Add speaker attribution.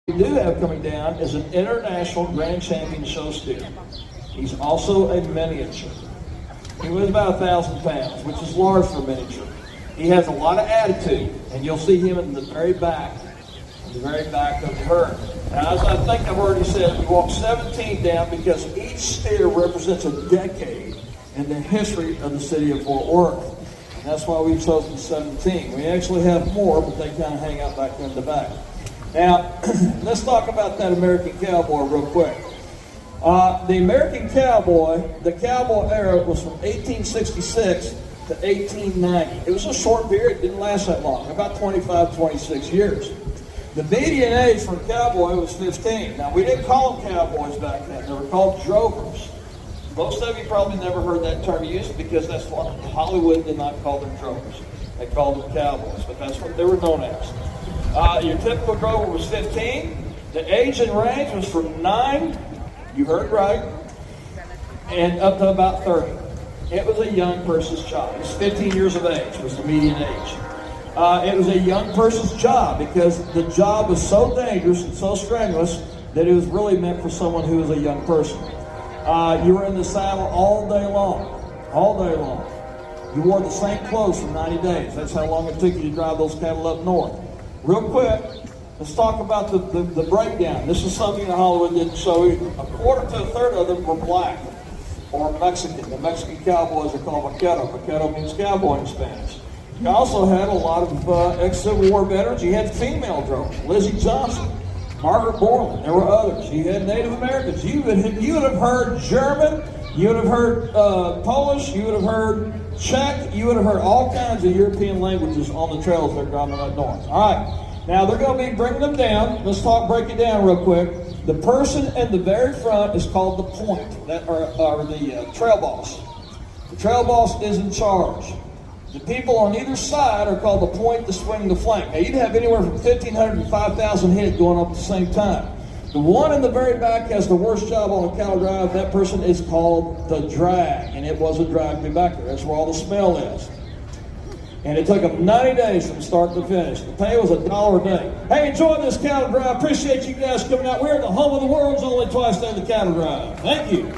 Speaker 1: We do have coming down is an international grand champion show steer. He's also a miniature. He weighs about 1,000 pounds, which is large for a miniature. He has a lot of attitude, and you'll see him in the very back of the herd. Now, as I think I've already said, we walk 17 down because each steer represents a decade in the history of the city of Fort Worth. And that's why we've chosen 17. We actually have more, but they kind of hang out back in the back. Now, let's talk about that American cowboy real quick. The American cowboy, the cowboy era was from 1866 to 1890. It was a short period, it didn't last that long, about 25, 26 years. The median age for a cowboy was 15. Now, we didn't call them cowboys back then. They were called drovers. Most of you probably never heard that term used because that's what Hollywood did not call them drovers. They called them cowboys, but that's what they were known as. Your typical drover was 15. The age and range was from 9, you heard right, and up to about 30. It was a young person's job. It was 15 years of age was the median age. It was a young person's job because the job was so dangerous and so strenuous that it was really meant for someone who was a young person. You were in the saddle all day long. You wore the same clothes for 90 days. That's how long it took you to drive those cattle up north. Real quick, let's talk about the breakdown. This is something that Hollywood didn't show you. A quarter to a third of them were black or Mexican. The Mexican cowboys are called vaquero. Vaquero means cowboy in Spanish. You also had a lot of ex-Civil War veterans. You had female drovers, Lizzie Johnson, Margaret Borland. There were others. You had Native Americans. You would have heard German. You would have heard Polish. You would have heard Czech. You would have heard all kinds of European languages on the trails that are going up north. All right. Now, they're going to be bringing them down. Let's break it down real quick. The person in the very front is called the point, or the trail boss. The trail boss is in charge. The people on either side are called the point, the swing, the flank. Now, you'd have anywhere from 1,500 to 5,000 head going up at the same time. The one in the very back has the worst job on a cattle drive. That person is called the drag, and it was a drag me back there. That's where all the smell is. And it took them 90 days from start to finish. The pay was $1 a day. Hey, enjoy this cattle drive. Appreciate you guys coming out. We're at the home of the world's only twice day the cattle drive. Thank you.